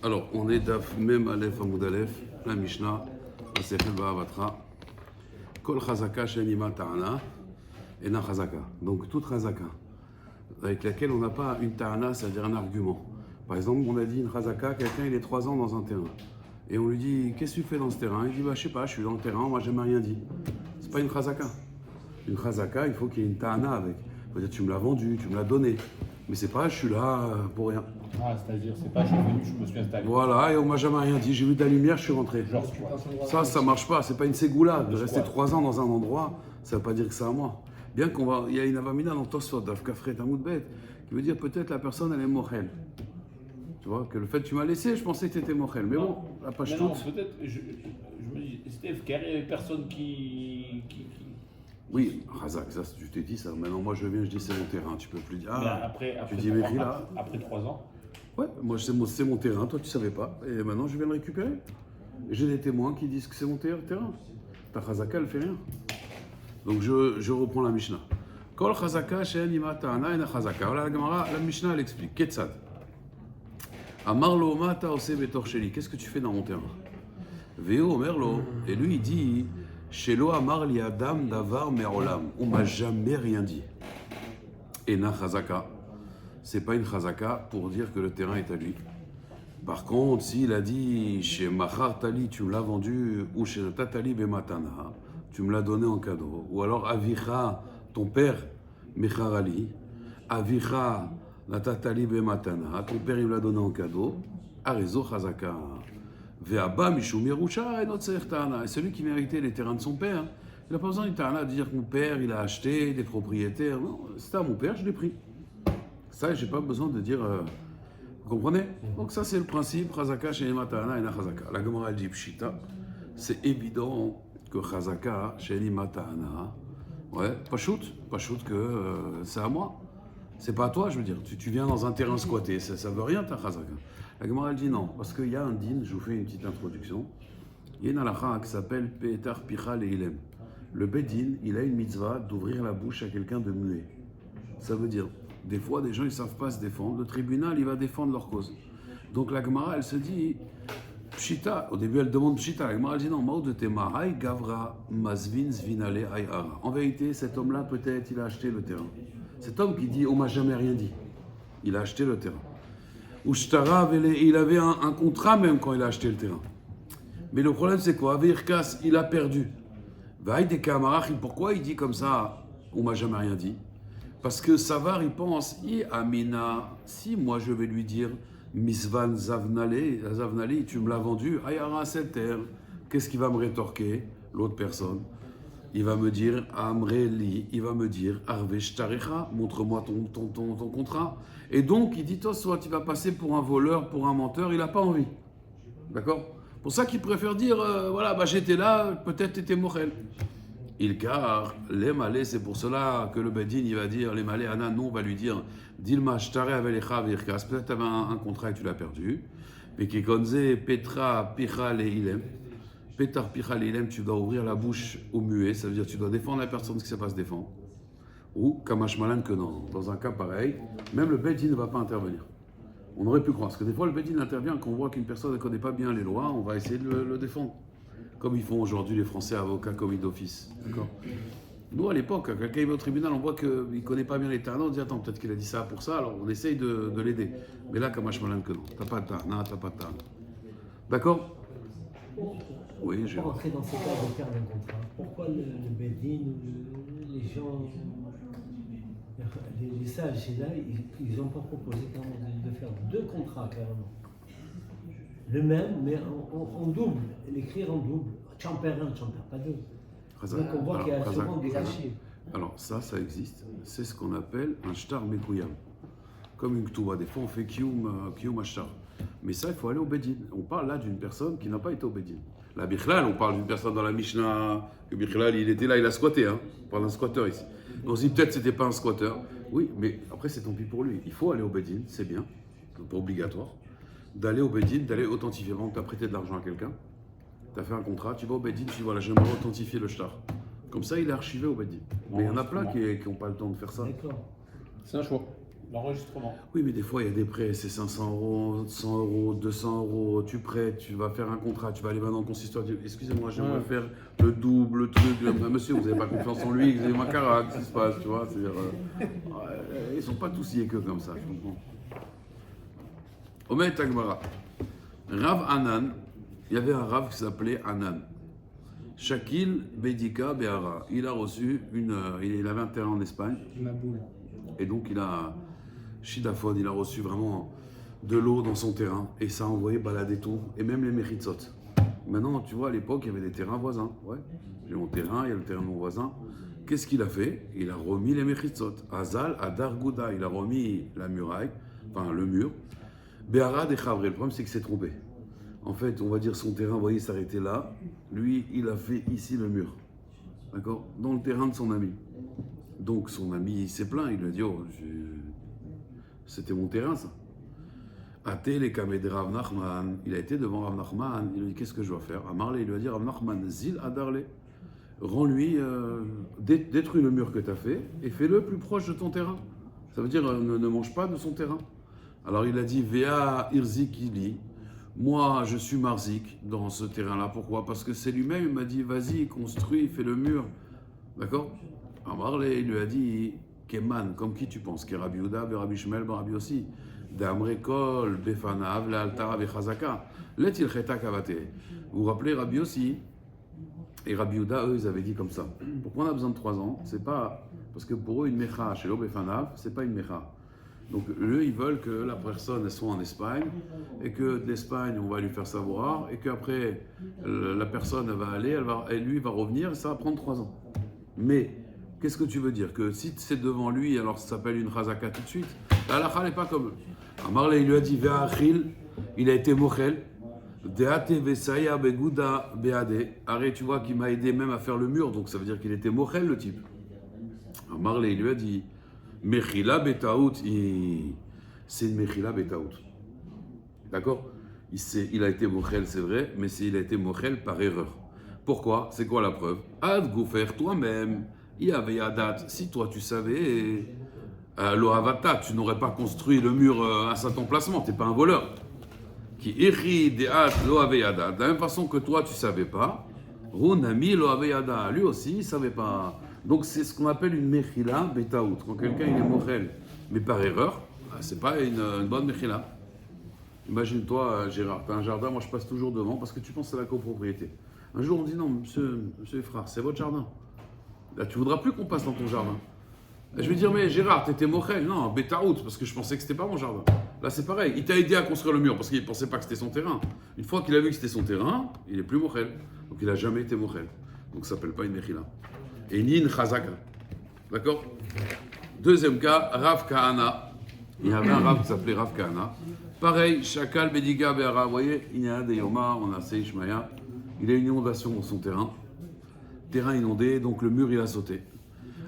Alors, on est Daf Mem Aleph Amoud Aleph, la Mishnah, la Sechel Ba'avatra, Kol Chazaka Shenima Ta'ana, et Na Chazaka. Donc, toute Chazaka, avec laquelle on n'a pas une Ta'ana, c'est-à-dire un argument. Par exemple, on a dit une Chazaka, quelqu'un il est 3 ans dans un terrain. Et on lui dit, qu'est-ce que tu fais dans ce terrain? Il dit, bah, je sais pas, je suis dans le terrain, moi j'ai jamais rien dit. C'est pas une Chazaka. Une Chazaka, il faut qu'il y ait une Ta'ana avec. Il faut dire, tu me l'as vendu, tu me l'as donné. Mais c'est pas, je suis là pour rien. Ah, c'est-à-dire, c'est pas je suis venu, je me suis installé. Voilà, et on m'a jamais rien dit. J'ai vu de la lumière, je suis rentré. Genre, Ça marche pas. C'est pas une ségoula. De rester 3 ans dans un endroit, ça veut pas dire que c'est à moi. Bien il y a une avamina dans Tosfot, Dafkafret Amoudbet, qui veut dire peut-être la personne elle est mochel. Tu vois, que le fait que tu m'as laissé, je pensais que tu étais mochel. Mais bon, la page mais non, toute. peut-être, je me dis, Steph, qu'il y avait personne qui... Oui, Razak, ça, tu t'es dit ça. Maintenant, moi, je viens, je dis c'est mon terrain. Tu peux plus dire. Mais Ah, après, tu dis, mais là. après 3 ans, Ouais, moi, c'est mon terrain. Toi, tu savais pas. Et maintenant, je viens le récupérer. Et j'ai des témoins qui disent que c'est mon terrain. Ta Chazaka, elle fait rien. Donc, je reprends la Mishnah. Kol Chazaka, She'en ima ta'ana ena Chazaka. Voilà la Gemara, la Mishnah, elle explique. Ketzad. Amar lo ma ta ose betor sheli. Qu'est-ce que tu fais dans mon terrain? Veo Merlo. Et lui, il dit Shelo amar li adam davar merolam. On m'a jamais rien dit. Ena Chazaka. C'est pas une Chazaka pour dire que le terrain est à lui. Par contre, s'il a dit chez Machar Tali, tu me l'as vendu, ou chez Tatali Bematana, tu me l'as donné en cadeau, ou alors Avicha, ton père, Mechar Ali, Avicha, la Tatali Bematana, ton père il me l'a donné en cadeau, Arezo Chazaka. Ve'aba Mishum Yerusha et notre Tana. Et celui qui méritait les terrains de son père, il n'a pas besoin d'une Tana de dire que mon père il a acheté des propriétaires. Non, c'était à mon père, je l'ai pris. Ça, j'ai pas besoin de dire. Vous comprenez? Donc, ça, c'est le principe. Chazaka, Shenima Ta'ana, et Na Chazaka. La Gemara, elle dit Pshita. C'est évident que Chazaka, Shenima Ta'ana, ouais, pas shoot que c'est à moi. C'est pas à toi, je veux dire. Tu viens dans un terrain squatté, ça veut rien, ta Chazaka. La Gemara, elle dit non, parce qu'il y a un din, je vous fais une petite introduction. Il y a une halakha qui s'appelle Petar Pichal et Ilem. Le Bedin, il a une mitzvah d'ouvrir la bouche à quelqu'un de muet. Ça veut dire, des fois, des gens ils ne savent pas se défendre. Le tribunal, il va défendre leur cause. Donc la Gemara, elle se dit, Pshita, au début elle demande Pshita, la Gemara elle dit non, Mao de Tema, Hay Gavra, Mazvin, Zvinale, Ayara. En vérité, cet homme-là, peut-être, il a acheté le terrain. Cet homme qui dit, on m'a jamais rien dit, il a acheté le terrain. Ushtara, il avait un contrat même quand il a acheté le terrain. Mais le problème, c'est quoi? Avirkas, il a perdu. Vaïd Kamarach, pourquoi il dit comme ça, on m'a jamais rien dit? Parce que Savar, il pense, Amina, si moi je vais lui dire, Misvan Zavnali, tu me l'as vendu, Ayara Seter, qu'est-ce qu'il va me rétorquer, l'autre personne? Il va me dire, Amreli, il va me dire, Arvesh Tarecha, montre-moi ton contrat. Et donc, il dit, toi, soit tu vas passer pour un voleur, pour un menteur, il n'a pas envie. D'accord? Pour ça qu'il préfère dire, voilà, bah, j'étais là, peut-être t'étais Morel. Il car les malais, c'est pour cela que le Bedin il va dire les malais, Anna, non, on va lui dire Dilma shtare avelecha virkas, peut-être tu avais un contrat et tu l'as perdu. Mais qui konze Petra Pichal et Ilem, Petar Pichal et Ilem, tu dois ouvrir la bouche au muet, ça veut dire tu dois défendre la personne qui ne sait pas se défendre. Ou Kamash Malan que non. Dans un cas pareil, même le Bedin ne va pas intervenir. On aurait pu croire, parce que des fois le Bedin intervient quand on voit qu'une personne ne connaît pas bien les lois, on va essayer de le défendre. Comme ils font aujourd'hui les Français avocats commis d'office. D'accord. Nous, à l'époque, quand quelqu'un va au tribunal, on voit qu'il ne connaît pas bien les terrains, on dit attends, peut-être qu'il a dit ça pour ça, alors on essaye de l'aider. Mais là, Kamash Malan que non. T'as pas de tarna, t'as pas de tarna. D'accord? Oui, je. Pour rentrer dans ce cas de perdre un contrat, pourquoi le Bedin, les gens, les sages, là, ils n'ont pas proposé quand même de faire 2 contrats carrément? Le même, mais en double, l'écrire en double. Champer 1, champer pas 2. Donc on voit qu'il y a souvent des gâchis. Alors ça existe. C'est ce qu'on appelle un shtar mekouyam. Comme une ktouba. Des fois on fait kiyum ashtar. Mais ça, il faut aller au Bedin. On parle là d'une personne qui n'a pas été au Bedin. La Bichlal, on parle d'une personne dans la Mishnah, que Bichlal, il était là, il a squatté. On parle d'un squatteur ici. On se dit peut-être que c'était pas un squatteur. Oui, mais après c'est tant pis pour lui. Il faut aller au Bedin, c'est bien. C'est pas obligatoire. D'aller au Bedin, d'aller authentifier. Avant que tu as prêté de l'argent à quelqu'un, tu as fait un contrat, tu vas au Bedin, tu dis voilà, j'aimerais authentifier le shtar. Comme ça, il est archivé au Bedin. Mais il y en a plein qui n'ont pas le temps de faire ça. D'accord. c'est un choix. l'enregistrement. Oui, mais des fois, il y a des prêts, c'est 500 euros, 100 euros, 200 euros, tu prêtes, tu vas faire un contrat, tu vas aller maintenant au consistoire, tu dis, excusez-moi, j'aimerais faire le double, le truc. Monsieur, vous n'avez pas confiance en lui, vous avez ma carac, qu'est-ce qui se passe, tu vois, c'est-à-dire, ils sont pas tous sciés que comme ça, je comprends. Omer Tagmara, Rav Anan, il y avait un Rav qui s'appelait Anan. Shakil Bedika Behara, il a reçu il avait un terrain en Espagne. Ma boule. Et donc il a Shidaphone, il a reçu vraiment de l'eau dans son terrain et ça a envoyé balader tout, et même les Mechitzot. Maintenant, tu vois, à l'époque, il y avait des terrains voisins. Ouais, j'ai mon terrain, il y a le terrain de mon voisin. Qu'est-ce qu'il a fait? Il a remis les Mechitzot. Azal, Adar Gouda, il a remis la muraille, enfin le mur. Be'ara de Chavré, le problème c'est qu'il s'est trompé. En fait, on va dire son terrain, vous voyez, s'arrêtait là. Lui, il a fait ici le mur. D'accord? Dans le terrain de son ami. Donc son ami il s'est plaint, il lui a dit oh, c'était mon terrain ça. Até les Kamed Rav Nachman, il a été devant Rav Nachman, il lui a dit qu'est-ce que je dois faire? Amarle, il lui a dit Rav Nachman, Zil Adarle, rends-lui, détruis le mur que tu as fait et fais-le plus proche de ton terrain. Ça veut dire ne mange pas de son terrain. Alors il a dit Vea Irzikili, moi je suis Marzik dans ce terrain-là. Pourquoi? Parce que c'est lui-même, il m'a dit vas-y, construis, fais le mur. D'accord? Amarle, il lui a dit, Keman, comme qui tu penses? Rabbi Yehuda, Rabbi Shmuel, Rabbi aussi. D'Amre Kol, Befanav, L'Altara, Bechazaka. Let-il cheta kavate. Vous vous rappelez Rabbi aussi? Et Rabbi Yehuda, eux, ils avaient dit comme ça. Pourquoi on a besoin de 3 ans? C'est pas. Parce que pour eux, une mecha, chez l'Obefanav, c'est pas une mecha. Donc eux, ils veulent que la personne elle soit en Espagne et que de l'Espagne, on va lui faire savoir et qu'après, la personne elle va aller, lui va revenir et ça va prendre 3 ans. Mais qu'est-ce que tu veux dire? Que si c'est devant lui, alors ça s'appelle une chazaka tout de suite? La halakha n'est pas comme eux. Amarle, il lui a dit Ve'achil, il a été mochel. Deate vesaya begouda beade. Arrête, tu vois qu'il m'a aidé même à faire le mur, donc ça veut dire qu'il était mochel le type. Amarle, il lui a dit Mechila betaout, c'est une mechila betaout. D'accord? Il a été mochel, c'est vrai, mais il a été mochel par erreur. Pourquoi? C'est quoi la preuve? Ad goufer toi-même. Il y avait Adat, si toi tu savais, l'Ohavata, tu n'aurais pas construit le mur à cet emplacement, tu n'es pas un voleur. Qui écrit des At l'Ohaveyada, de la même façon que toi tu ne savais pas, Runami l'Ohaveyada, lui aussi il ne savait pas. Donc c'est ce qu'on appelle une Mechila Betaout. Quand quelqu'un il est mochel, mais par erreur, c'est pas une bonne Mechila. Imagine-toi, Gérard, tu as un jardin, moi je passe toujours devant parce que tu penses à la copropriété. Un jour on dit non, monsieur Efra, c'est votre jardin. Là, tu voudras plus qu'on passe dans ton jardin. Là, je vais dire, mais Gérard, t'étais mochel. Non, bêtaout, parce que je pensais que c'était pas mon jardin. Là, c'est pareil. Il t'a aidé à construire le mur parce qu'il pensait pas que c'était son terrain. Une fois qu'il a vu que c'était son terrain, il est plus mochel. Donc, il a jamais été mochel. Donc, ça s'appelle pas une mechila. Et ni une chazaka. D'accord? Deuxième cas, Rav Kahana. Il y avait un Rav qui s'appelait Rav Kahana. Pareil, Shakal Bediga Be'ara. Vous voyez, il y a des Yoma, on a Seishmaya. Il a une inondation dans son terrain. Terrain inondé, donc le mur il a sauté.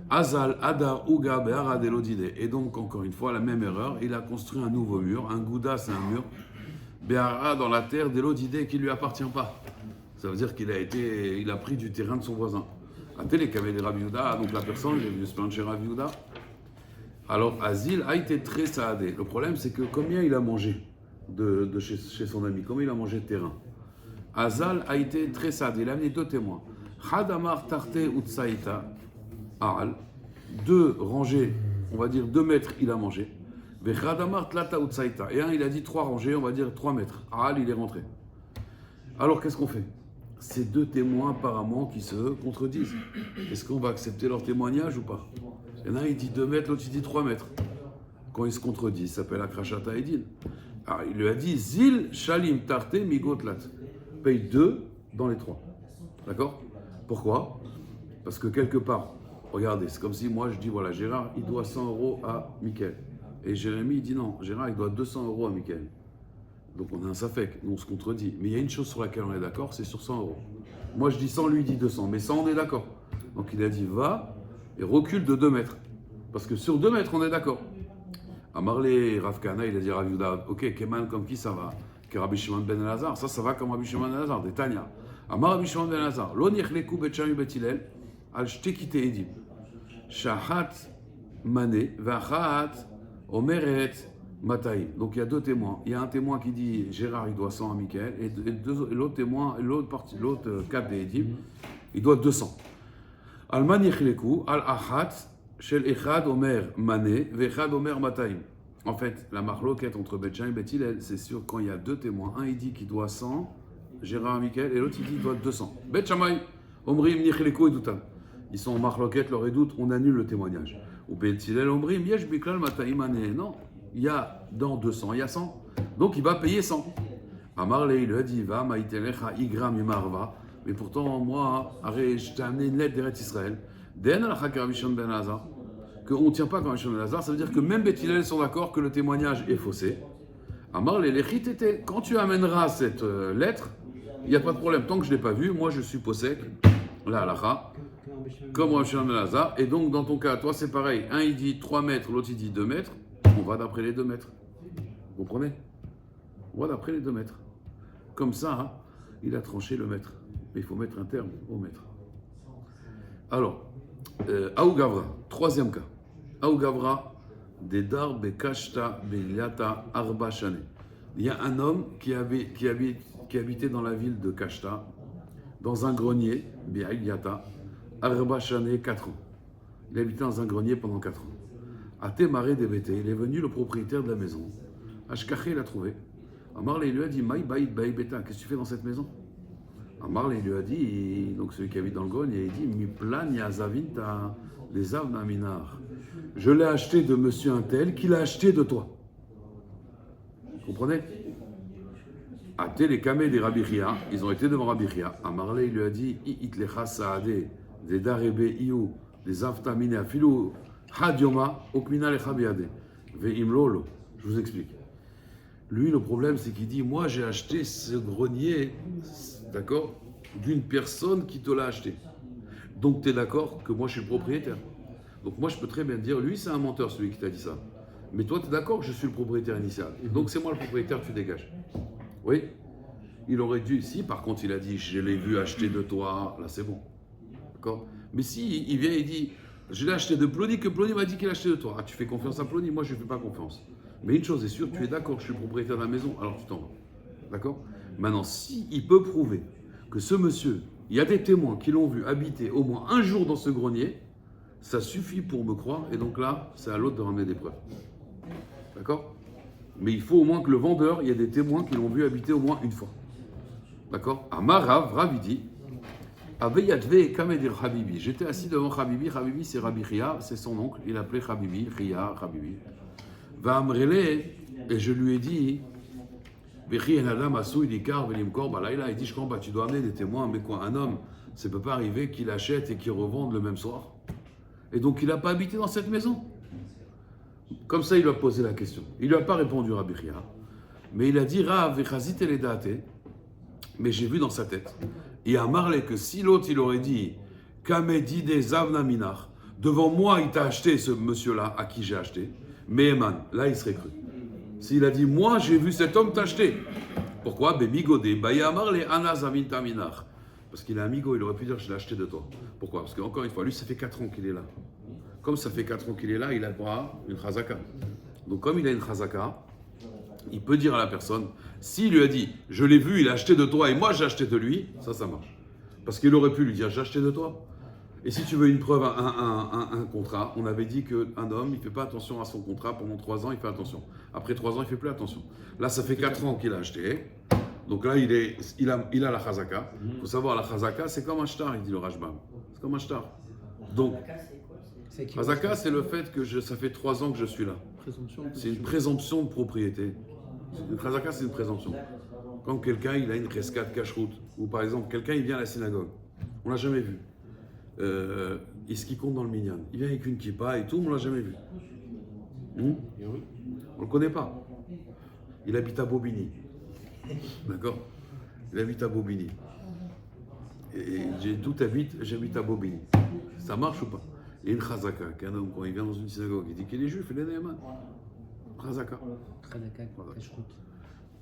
Azal, Ada, Uga, Be'ara, Delodide. Et donc, encore une fois, la même erreur, il a construit un nouveau mur. Un Gouda, c'est un mur. Be'ara dans la terre, Delodide qui ne lui appartient pas. Ça veut dire qu'il a pris du terrain de son voisin. Atélé qu'avait des Rabbi Yehuda, donc la personne, il est venu se plaindre chez Rabbi Yehuda. Alors, Azil a été très saadé. Le problème, c'est que combien il a mangé de chez son ami? Combien il a mangé de terrain? Azal a été très saadé. Il a amené 2 témoins. Hadamar Tarte Utsaïta, Aal, 2 rangées, on va dire 2 mètres, il a mangé. Hadamar Tlata Utsaïta, et un, il a dit 3 rangées, on va dire 3 mètres. Aal, il est rentré. Alors, qu'est-ce qu'on fait? Ces 2 témoins, apparemment, qui se contredisent. Est-ce qu'on va accepter leur témoignage ou pas? Il y en a un, il dit 2 mètres, l'autre, il dit 3 mètres. Quand ils se contredisent, ça s'appelle Akrashata Edin. Alors, il lui a dit Zil Shalim Tarte Migotlat. Paye 2 dans les 3. D'accord? Pourquoi? Parce que quelque part, regardez, c'est comme si moi je dis voilà, Gérard, il doit 100 € à Mickaël. Et Jérémy, il dit non, Gérard, il doit 200 € à Mickaël. Donc on a un safek, nous on se contredit. Mais il y a une chose sur laquelle on est d'accord, c'est sur 100 €. Moi je dis 100, lui il dit 200, mais 100 on est d'accord. Donc il a dit va et recule de 2 mètres. Parce que sur 2 mètres on est d'accord. À Marley, Rav Kahana, il a dit Rav Yehuda, ok, Keman comme qui ça va? Que Rabbi Shimon ben Elazar, ça va comme Rabbi Shimon ben Elazar, des Tanya. Amar Rabbi Shimon ben Elazar, lo nichleku bet Shammai bet Hillel, al shte kite edim. Shahat mane, vachat Omeret Mataïm. Donc il y a deux témoins. Il y a un témoin qui dit Gérard il doit 100 à Michael et l'autre témoin, l'autre cap des Edim, il doit 200. Alman yichleku al achat shel echad omer mané vechad omer mataim. En fait, la marloquette entre Bet Shammai et Bet Hillel, c'est sûr quand il y a deux témoins, un il dit qu'il doit 100, Gérard à Michael, et l'autre il dit qu'il doit 200. Bet Shammai, omrim yichleku edutam. Ils sont en marloquette, leur édoute, on annule le témoignage. Ou Bet Hillel omrim yesh biklal mataim mané. Non, il y a dans 200, il y a 100. Donc il va payer 100. Amarle, il lui a dit, va maïtelecha igram imarva. Mais pourtant, moi, je t'ai amené une lettre d'Eretz Israël. Den al-Chak Rabbi Shimon ben Elazar. Qu'on ne tient pas comme Rabbi Shimon ben Elazar, ça veut dire que même Bet Hillel sont d'accord que le témoignage est faussé. Amarle, l'échitete, quand tu amèneras cette lettre, il n'y a pas de problème. Tant que je ne l'ai pas vue, moi je suis possèque, la halakha, comme Rabbi Shimon ben Elazar. Et donc, dans ton cas, toi c'est pareil. Un il dit 3 mètres, l'autre il dit 2 mètres. On va d'après les 2 mètres. Vous comprenez? On va d'après les 2 mètres. Comme ça, hein, il a tranché le mètre. Mais il faut mettre un terme au mètre. Alors, Aougavra, troisième cas. Aougavra, Dedar Bekashta Beliata Arba Shane. Il y a un homme qui habitait dans la ville de Kashta, dans un grenier, Beliata, Arba Shane, 4 ans. Il habitait dans un grenier pendant 4 ans. À Témaré Débété, il est venu le propriétaire de la maison. Ashkaché l'a trouvé. Amarle, il lui a dit, Maï Baïd Baï Beta, qu'est-ce que tu fais dans cette maison? Amarle, il lui a dit, donc celui qui habite dans le grenier, il dit, Mi plan yazavinta les avna minar. Je l'ai acheté de monsieur un tel qui l'a acheté de toi. Vous comprenez? Até les kamé des Rabbi Chia, ils ont été devant Rabbi Chia. Amarle, il lui a dit, Itlecha saade, des darebe iou, des avtamine afilou, hadioma, okmina lecha biade. Veimlolo. Je vous explique. Lui, le problème, c'est qu'il dit, moi, j'ai acheté ce grenier, d'accord, d'une personne qui te l'a acheté. Donc, tu es d'accord que moi, je suis le propriétaire. Donc, moi, je peux très bien te dire, lui, c'est un menteur, celui qui t'a dit ça. Mais toi, tu es d'accord que je suis le propriétaire initial. Donc, c'est moi le propriétaire, tu dégages. Oui? Il aurait dû, si par contre, il a dit, je l'ai vu acheter de toi, là, c'est bon. D'accord? Mais si, il vient et dit, je l'ai acheté de Plony, que Plony m'a dit qu'il l'a acheté de toi. Ah, tu fais confiance à Plony, moi, je ne fais pas confiance. Mais une chose est sûre, tu es d'accord, je suis le propriétaire de la maison, alors tu t'en vas. D'accord? Maintenant, s'il peut prouver que ce monsieur, il y a des témoins qui l'ont vu habiter au moins un jour dans ce grenier, ça suffit pour me croire, et donc là, c'est à l'autre de ramener des preuves. D'accord? Mais il faut au moins que le vendeur, il y ait des témoins qui l'ont vu habiter au moins une fois. D'accord? Amarav, Ravidi, Aveyadve Kamedir Habibi. J'étais assis devant Habibi. Habibi, c'est Rabbi Chia, c'est son oncle, il appelait Habibi, Chia, Habibi. Va Amrele, et je lui ai dit, il dit, je comprends, tu dois amener des témoins, mais quoi, un homme, ça ne peut pas arriver qu'il achète et qu'il revende le même soir. Et donc il n'a pas habité dans cette maison. Comme ça, il lui a posé la question. Il ne lui a pas répondu, Rabbi Chia, mais il a dit, mais j'ai vu dans sa tête. Et à Marley que si l'autre, il aurait dit, Kamedide Zavna Minar, devant moi, il t'a acheté ce monsieur-là, à qui j'ai acheté. Mais Eman, là il serait cru. S'il a dit, moi j'ai vu cet homme t'acheter. Pourquoi? Bémigodé, Bayamar les Anazavinta Minar. Parce qu'il est amigo, il aurait pu dire, je l'ai acheté de toi. Pourquoi? Parce qu'encore une fois, lui, ça fait 4 ans qu'il est là. Comme ça fait 4 ans qu'il est là, il a droit à une chazaka. Donc comme il a une chazaka, il peut dire à la personne, s'il lui a dit, je l'ai vu, il a acheté de toi et moi j'ai acheté de lui, ça marche. Parce qu'il aurait pu lui dire, j'ai acheté de toi. Et si tu veux une preuve, un contrat, on avait dit qu'un homme, il ne fait pas attention à son contrat pendant 3 ans, il fait attention. Après 3 ans, il ne fait plus attention. Là, ça fait 4 ans qu'il a acheté. Donc là, il a la chazaka. Il faut savoir, la chazaka, c'est comme un shtar, il dit le Rajbam. C'est comme un shtar. Donc, chazaka, c'est le fait que ça fait 3 ans que je suis là. C'est une présomption de propriété. Une chazaka, c'est une présomption. Quand quelqu'un, il a une cheskat cache-route, ou par exemple, quelqu'un, il vient à la synagogue. On ne l'a jamais vu. Et ce qui compte dans le minyan. Il vient avec une kippa et tout, on ne l'a jamais vu. On ne le connaît pas. Il habite à Bobigny. D'accord? Il habite à Bobigny. Et d'où t'habites? J'habite à Bobigny. Ça marche ou pas? Il y a une chazaka, qu'un homme, quand il vient dans une synagogue, il dit qu'il est juif, il est néman. Chazaka.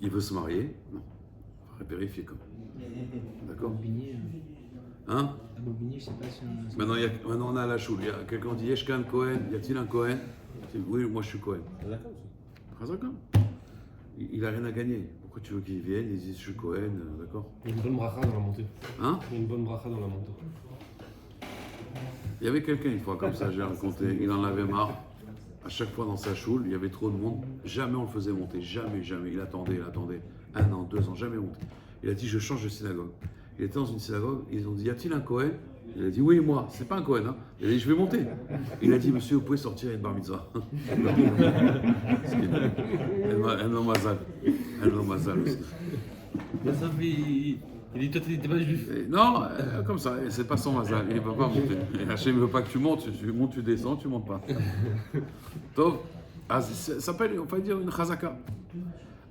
Il veut se marier? Non. Il faudrait vérifier quand même. D'accord? Hein? À Bobigny, je sais pas si on... Maintenant on a la choule. Quelqu'un dit Yeshkan Cohen, y a-t-il un Cohen? Oui, moi je suis Cohen. D'accord. Chazaka. Il a rien à gagner. Pourquoi tu veux qu'il vienne? Ils disent je suis Cohen, d'accord? Il y a une bonne bracha dans la montée. Hein? Il y a une bonne bracha dans la montée. Il y avait quelqu'un une fois comme ça, j'ai raconté, il en avait marre. À chaque fois dans sa choule, il y avait trop de monde. Jamais on le faisait monter, jamais. Il attendait. 1 an, 2 ans, jamais monté. Il a dit je change de synagogue. Il était dans une synagogue, ils ont dit y a-t-il un Cohen? Il a dit oui, moi, c'est pas un Cohen. Hein. Il a dit je vais monter. Il a dit monsieur, vous pouvez sortir, il y a une bar mitzvah. Un homme mazal aussi. Mais ça fait. Il dit toi t'es pas juif. Non, comme ça, c'est pas son mazal, il ne peut pas monter. Hachem ne veut pas que tu montes, tu montes, tu descends, tu montes pas. Donc, ça s'appelle, on va dire, une chazaka.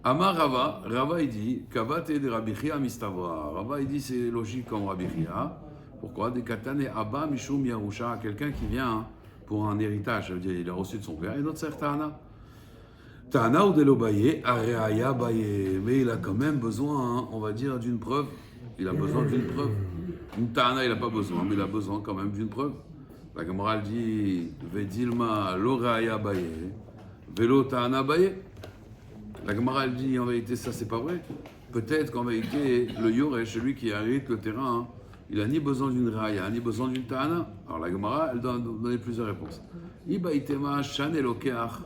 Amar Rava il dit, Kavate de Rabbi Chia mistavra. Rava il dit, c'est logique comme Rabbi Chia. Pourquoi? Des katane abba mishum yarusha, quelqu'un qui vient pour un héritage, ça veut dire il a reçu de son père, et d'autres c'est Tahana. Tahana ou de l'obaye, areaya baye, mais il a quand même besoin, hein, on va dire, d'une preuve. Il a besoin d'une preuve. Une Tahana, il n'a pas besoin, mais il a besoin quand même d'une preuve. La Gemara dit, Vedilma l'oreaya baye, velo Tahana baye. La Gemara dit, en vérité, ça c'est pas vrai. Peut-être qu'en vérité, le Yoresh, celui qui hérite le terrain, hein, il n'a ni besoin d'une raya, ni besoin d'une Tahana. Alors la Gemara, elle donne plusieurs réponses. Iba itema shan elokeach.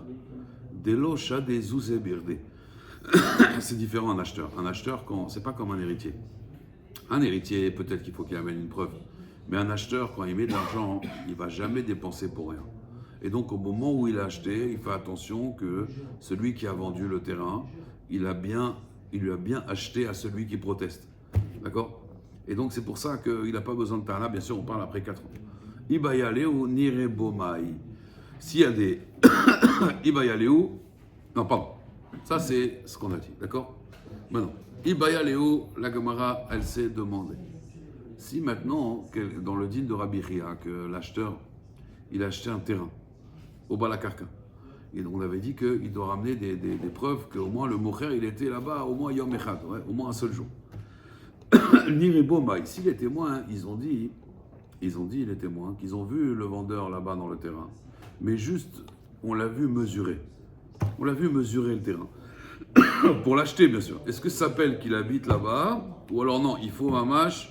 C'est différent un acheteur. Un acheteur, c'est pas comme un héritier. Un héritier, peut-être qu'il faut qu'il amène une preuve. Mais un acheteur, quand il met de l'argent, il va jamais dépenser pour rien. Et donc, au moment où il a acheté, il fait attention que celui qui a vendu le terrain, il lui a bien acheté à celui qui proteste. D'accord? Et donc, c'est pour ça qu'il n'a pas besoin de Tahana. Bien sûr, on parle après 4 ans. Ibayaleu nirebomai. S'il y a des Ibayaleu, non, pardon, ça c'est ce qu'on a dit, d'accord? Maintenant, Ibayaleu, la Gemara, elle s'est demandé. Si maintenant, dans le din de Rabbi Chia, que l'acheteur, il a acheté un terrain au Balakarka, et on avait dit qu'il doit ramener des preuves qu'au moins le mocher, il était là-bas au moins Yom Echad, ouais, au moins un seul jour. Niribomai, si les témoins, ils ont dit les témoins, qu'ils ont vu le vendeur là-bas dans le terrain. Mais juste, on l'a vu mesurer. On l'a vu mesurer le terrain. Pour l'acheter, bien sûr. Est-ce que ça s'appelle qu'il habite là-bas? Ou alors non, il faut mamash.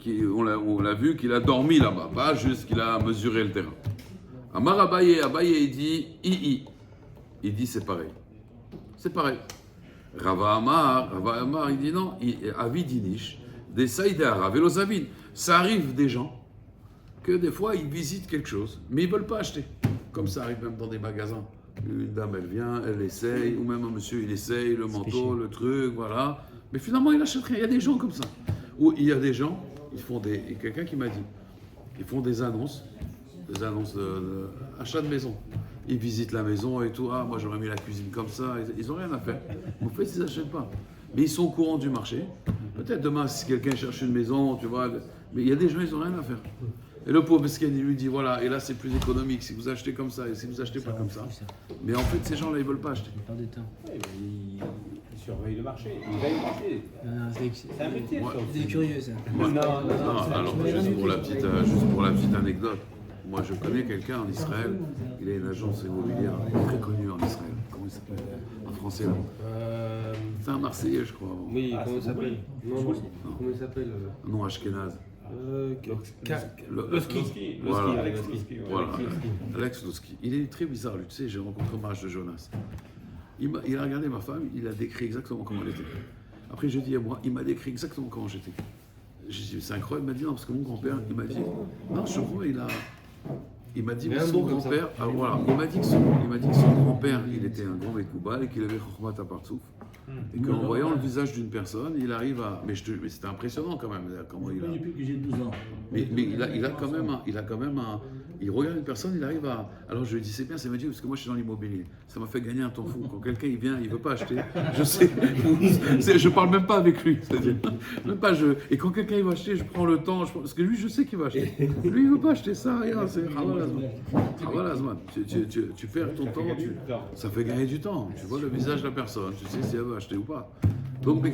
On l'a vu qu'il a dormi là-bas. Pas juste qu'il a mesuré le terrain. Amar Abaye, il dit Il dit c'est pareil. C'est pareil. Rava Amar, il dit non. Avidinish, des Saïdara, Velozavin. Ça arrive des gens que des fois ils visitent quelque chose, mais ils ne veulent pas acheter. Comme ça arrive même dans des magasins. Une dame, elle vient, elle essaye, ou même un monsieur, il essaye le manteau, le truc, voilà. Mais finalement, il n'achète rien. Il y a des gens comme ça. Ou il y a des gens, quelqu'un qui m'a dit, ils font des annonces d'achat de maison. Ils visitent la maison et tout. Ah, moi j'aurais mis la cuisine comme ça. Ils n'ont rien à faire. En fait, ils n'achètent pas. Mais ils sont au courant du marché. Peut-être demain, si quelqu'un cherche une maison, tu vois. Mais il y a des gens, ils n'ont rien à faire. Et le pauvre mesquin, il lui dit voilà, et là c'est plus économique si vous achetez comme ça et si vous achetez pas comme ça. Mais en fait, ces gens-là, ils veulent pas acheter. Oui, il surveille le marché, il veille le marché. C'est un métier, ça. C'est curieux, ça. Non, alors juste pour la petite anecdote, moi je connais quelqu'un en Israël, il a une agence immobilière très connue en Israël. Comment il s'appelle? Un français là. C'est un Marseillais, je crois. Oui, comment il s'appelle? Non, comment il s'appelle? Non, Ashkenaz. Le ski. Voilà. Alex Louski. Voilà, Alex Louski. Il est très bizarre, lui. Tu sais, j'ai rencontré Marge de Jonas. Il a regardé ma femme, il a décrit exactement comment elle était. Après, je dis à moi, il m'a décrit exactement comment j'étais. J'ai dit, c'est incroyable. Il m'a dit, non, parce que mon grand-père, il m'a dit, non, je crois, il m'a dit, mais son grand-père, alors voilà, il m'a dit que son grand-père, il était un grand Mekoubal et qu'il avait Chokhmat Apartsouf. Et qu'en voyant le visage d'une personne, il arrive à. Mais c'était impressionnant quand même. Comment il a. Depuis que j'ai 12 ans. Mais il a quand même un. Il regarde une personne, il arrive à. Alors je lui dis c'est bien, c'est magique parce que moi je suis dans l'immobilier. Ça m'a fait gagner un temps fou. Quand quelqu'un il vient, il veut pas acheter. Je sais. Je parle même pas avec lui. C'est-à-dire, même pas je. Et quand quelqu'un il va acheter, je prends le temps. Parce que lui, je sais qu'il va acheter. Lui, il veut pas acheter ça. Rien. C'est Azman. Tu perds ton temps. Ça fait gagner du temps. Tu vois le visage de la personne. Tu sais si elle veut acheter ou pas. Donc, Mais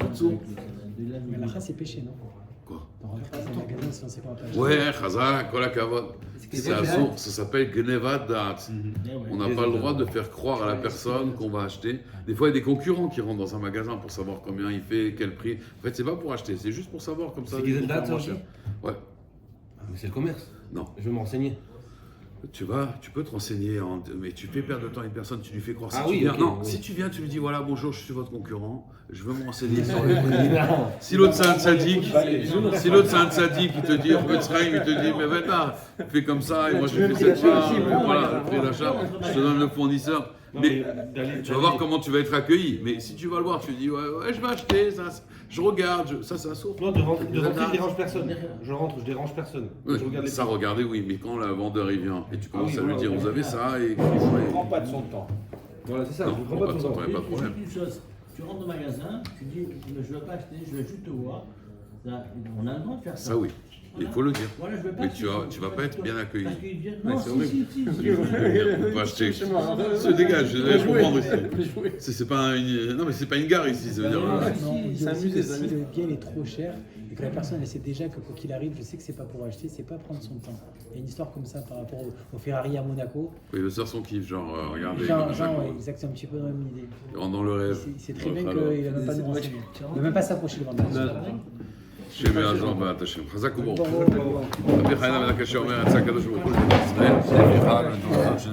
la c'est péché, non? Quoi? Dans un magasin, sinon c'est quoi un Ouais, Chazak, Kol HaKavod. C'est assourd, ça s'appelle Gnevat Da'at. On n'a pas le droit de faire croire à la personne qu'on va acheter. Des fois, il y a des concurrents qui rentrent dans un magasin pour savoir combien il fait, quel prix. En fait, c'est pas pour acheter, c'est juste pour savoir comme ça. C'est ils Gnevat vont faire Da'at, moins ça cher. aussi Ouais, Mais c'est le commerce. non. Je vais me renseigner. Tu peux te renseigner, mais tu fais perdre de temps à une personne, tu lui fais croire. Si Ah tu oui, viens, ok, non, oui. si tu viens, tu lui dis voilà, bonjour, je suis votre concurrent, je veux me renseigner sur les prix. Si l'autre c'est un sadique, il te dit, il te dit, mais va fais comme ça, et moi je fais cette part, voilà, le prix d'achat, je te donne le fournisseur. Mais tu vas voir comment tu vas être accueilli. Mais si tu vas le voir, tu dis ouais, je vais acheter, ça, je regarde, ça c'est assourd. Non, de rentrer, je dérange personne. Je rentre, je dérange personne. Ouais, Je regarde les ça, prix. regardez, oui, mais quand le vendeur il vient et tu commences oui, à lui voilà, dire ouais. vous avez ça et Je ne prends pas de son temps. Voilà, c'est ça, Non, je ne prends pas de son temps. pas de problème. Juste une chose, tu rentres au magasin, tu dis je ne veux pas acheter, je veux juste te voir. Ça, on a le droit de faire ça. Ça oui, il faut le dire. Voilà, je veux pas Mais acheter, tu vas pas être bien accueilli. Parce qu'ils viennent- Ouais, Non, c'est si, horrible. si. On peut acheter. Se dégage, je comprends ici. C'est pas non mais c'est pas une gare ici, ça veut dire. Non, on dit aussi que si le bien est trop cher et que la personne elle sait déjà que quoi qu'il arrive, je sais que c'est pas pour acheter, c'est pas prendre son temps. Il y a une histoire comme ça par rapport au Ferrari à Monaco. Oui, le faire son kiff, genre regardez. Genre, Jacques, ouais, exactement, un petit peu dans la même idée. il rentre dans le rêve. C'est très bien Alors, qu'il va même pas nous renseigner. Il va même pas s'approcher le vendeur. שמי יעזור בעזרת השם. חזק וברוך. רבי חיינה בן הקשה אומר, יצא הקדוש ברוך הוא לבית ישראל.